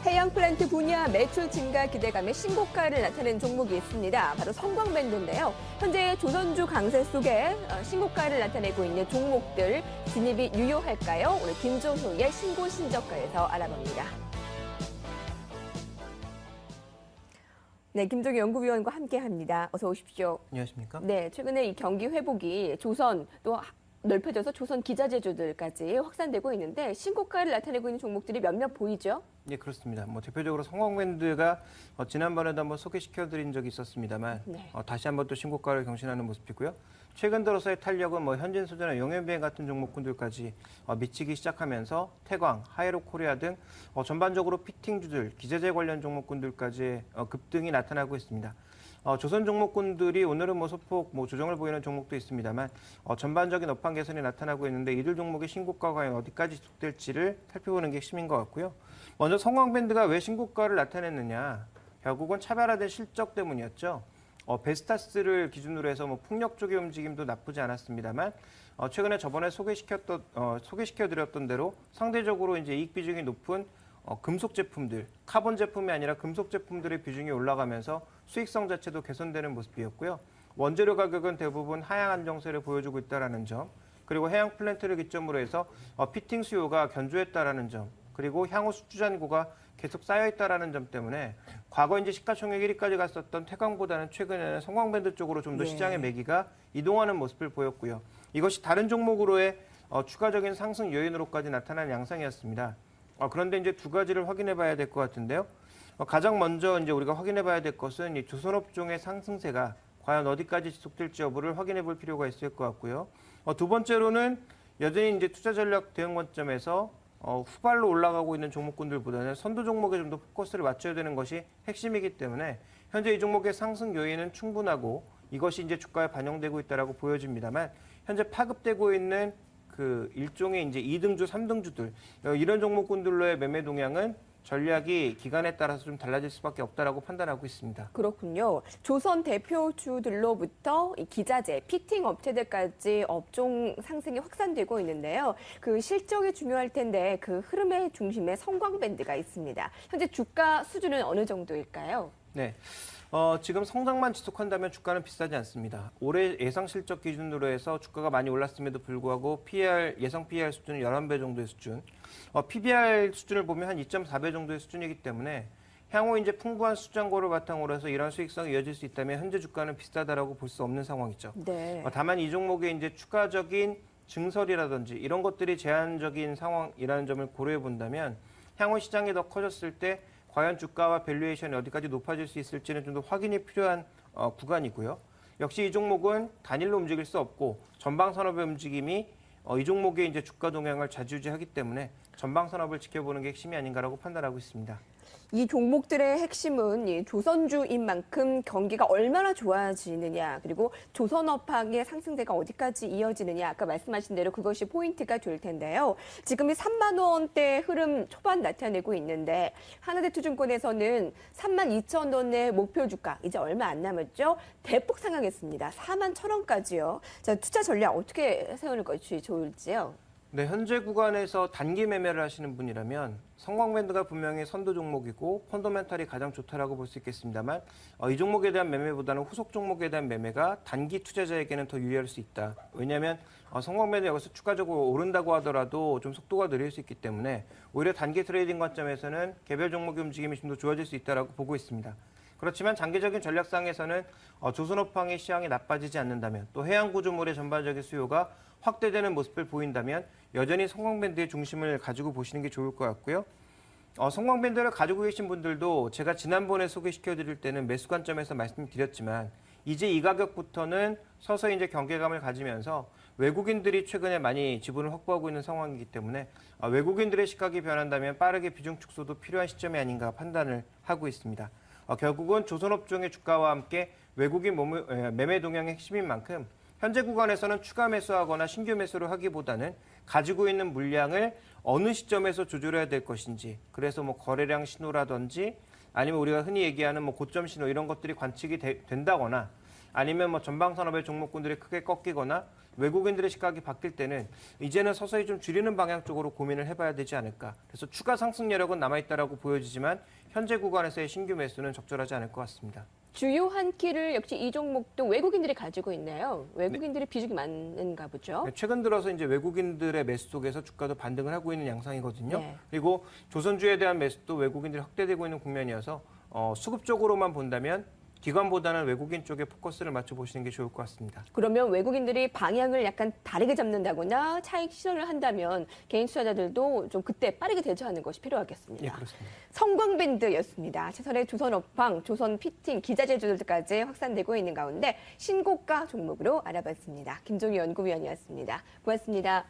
해양 플랜트 분야 매출 증가 기대감에 신고가를 나타낸 종목이 있습니다. 바로 성광밴드인데요. 현재 조선주 강세 속에 신고가를 나타내고 있는 종목들 진입이 유효할까요? 오늘 김종훈의 신고 신저가에서 알아봅니다. 네, 김종희 연구위원과 함께합니다. 어서 오십시오. 안녕하십니까? 네, 최근에 이 경기 회복이 조선 또 넓혀져서 조선 기자재주들까지 확산되고 있는데 신고가를 나타내고 있는 종목들이 몇몇 보이죠? 네, 그렇습니다. 대표적으로 성광밴드가 지난번에도 한번 소개시켜드린 적이 있었습니다만 네. 다시 한번 또 신고가를 경신하는 모습이고요. 최근 들어서의 탄력은 현진소재나 용현비행 같은 종목군들까지 미치기 시작하면서 태광, 하이로코리아 등 전반적으로 피팅주들, 기자재 관련 종목군들까지 급등이 나타나고 있습니다. 조선 종목군들이 오늘은 소폭 조정을 보이는 종목도 있습니다만 전반적인 업황 개선이 나타나고 있는데 이들 종목의 신고가가 과연 어디까지 지속될지를 살펴보는 게 핵심인 것 같고요. 먼저 성광밴드가 왜 신고가를 나타냈느냐. 결국은 차별화된 실적 때문이었죠. 베스타스를 기준으로 해서 풍력 쪽의 움직임도 나쁘지 않았습니다만 최근에 저번에 소개시켜드렸던 대로 상대적으로 이제 이익 비중이 높은 금속 제품들, 카본 제품이 아니라 금속 제품들의 비중이 올라가면서 수익성 자체도 개선되는 모습이었고요. 원재료 가격은 대부분 하향 안정세를 보여주고 있다는 점, 그리고 해양 플랜트를 기점으로 해서 피팅 수요가 견조했다는 점, 그리고 향후 수주 잔고가 계속 쌓여있다는 점 때문에 과거 이제 시가총액 1위까지 갔었던 태광보다는 최근에는 성광밴드 쪽으로 좀 더 시장의 매기가 이동하는 모습을 보였고요. 이것이 다른 종목으로의 추가적인 상승 요인으로까지 나타난 양상이었습니다. 그런데 이제 두 가지를 확인해 봐야 될 것 같은데요. 가장 먼저 이제 우리가 확인해 봐야 될 것은 이 조선업종의 상승세가 과연 어디까지 지속될지 여부를 확인해 볼 필요가 있을 것 같고요. 두 번째로는 여전히 이제 투자 전략 대응 관점에서 후발로 올라가고 있는 종목군들보다는 선두 종목에 좀 더 포커스를 맞춰야 되는 것이 핵심이기 때문에 현재 이 종목의 상승 요인은 충분하고 이것이 이제 주가에 반영되고 있다라고 보여집니다만 현재 파급되고 있는 그 일종의 이제 2등주, 3등주들 이런 종목군들로의 매매 동향은 전략이 기간에 따라서 좀 달라질 수밖에 없다라고 판단하고 있습니다. 그렇군요. 조선 대표주들로부터 이 기자재, 피팅 업체들까지 업종 상승이 확산되고 있는데요. 그 실적이 중요할 텐데 그 흐름의 중심에 성광밴드가 있습니다. 현재 주가 수준은 어느 정도일까요? 네. 지금 성장만 지속한다면 주가는 비싸지 않습니다. 올해 예상 실적 기준으로 해서 주가가 많이 올랐음에도 불구하고 예상 PER 수준은 11배 정도의 수준. PBR 수준을 보면 한 2.4배 정도의 수준이기 때문에 향후 이제 풍부한 수장고를 바탕으로 해서 이런 수익성이 이어질 수 있다면 현재 주가는 비싸다라고 볼 수 없는 상황이죠. 네. 다만 이 종목의 이제 추가적인 증설이라든지 이런 것들이 제한적인 상황이라는 점을 고려해 본다면 향후 시장이 더 커졌을 때 과연 주가와 밸류에이션이 어디까지 높아질 수 있을지는 좀 더 확인이 필요한 구간이고요. 역시 이 종목은 단일로 움직일 수 없고 전방 산업의 움직임이 이 종목의 이제 주가 동향을 좌지우지하기 때문에 전방 산업을 지켜보는 게 핵심이 아닌가라고 판단하고 있습니다. 이 종목들의 핵심은 이 조선주인 만큼 경기가 얼마나 좋아지느냐, 그리고 조선업황의 상승세가 어디까지 이어지느냐, 아까 말씀하신 대로 그것이 포인트가 될 텐데요. 지금 이 3만 원대 흐름 초반 나타내고 있는데 하나대투증권에서는 3만 2천 원의 목표 주가, 이제 얼마 안 남았죠? 대폭 상향했습니다. 4만 1천 원까지요. 자, 투자 전략 어떻게 세우는 것이 좋을지요? 네, 현재 구간에서 단기 매매를 하시는 분이라면 성광밴드가 분명히 선두 종목이고 펀더멘탈이 가장 좋다라고 볼 수 있겠습니다만 이 종목에 대한 매매보다는 후속 종목에 대한 매매가 단기 투자자에게는 더 유리할 수 있다. 왜냐하면 성광밴드 여기서 추가적으로 오른다고 하더라도 좀 속도가 느릴 수 있기 때문에 오히려 단기 트레이딩 관점에서는 개별 종목의 움직임이 좀 더 좋아질 수 있다라고 보고 있습니다. 그렇지만 장기적인 전략상에서는 조선업황의 시황이 나빠지지 않는다면 또 해양 구조물의 전반적인 수요가 확대되는 모습을 보인다면 여전히 성광밴드의 중심을 가지고 보시는 게 좋을 것 같고요. 성광밴드를 가지고 계신 분들도 제가 지난번에 소개시켜드릴 때는 매수 관점에서 말씀드렸지만 이제 이 가격부터는 서서히 이제 경계감을 가지면서 외국인들이 최근에 많이 지분을 확보하고 있는 상황이기 때문에 외국인들의 시각이 변한다면 빠르게 비중 축소도 필요한 시점이 아닌가 판단을 하고 있습니다. 결국은 조선업종의 주가와 함께 외국인 매매 동향의 핵심인 만큼 현재 구간에서는 추가 매수하거나 신규 매수를 하기보다는 가지고 있는 물량을 어느 시점에서 조절해야 될 것인지, 그래서 거래량 신호라든지 아니면 우리가 흔히 얘기하는 고점 신호 이런 것들이 관측이 된다거나 아니면 전방 산업의 종목군들이 크게 꺾이거나 외국인들의 시각이 바뀔 때는 이제는 서서히 좀 줄이는 방향 쪽으로 고민을 해봐야 되지 않을까. 그래서 추가 상승 여력은 남아있다라고 보여지지만 현재 구간에서의 신규 매수는 적절하지 않을 것 같습니다. 주요한 키를 역시 이 종목도 외국인들이 가지고 있네요. 외국인들이 비중이 많은가 보죠. 최근 들어서 이제 외국인들의 매수 속에서 주가도 반등을 하고 있는 양상이거든요. 네. 그리고 조선주에 대한 매수도 외국인들이 확대되고 있는 국면이어서 수급적으로만 본다면 기관보다는 외국인 쪽에 포커스를 맞춰보시는 게 좋을 것 같습니다. 그러면 외국인들이 방향을 약간 다르게 잡는다거나 차익 실현을 한다면 개인 투자자들도 좀 그때 빠르게 대처하는 것이 필요하겠습니다. 예, 그렇습니다. 성광밴드였습니다. 최선의 조선업황, 조선피팅, 기자재주들까지 확산되고 있는 가운데 신고가 종목으로 알아봤습니다. 김종희 연구위원이었습니다. 고맙습니다.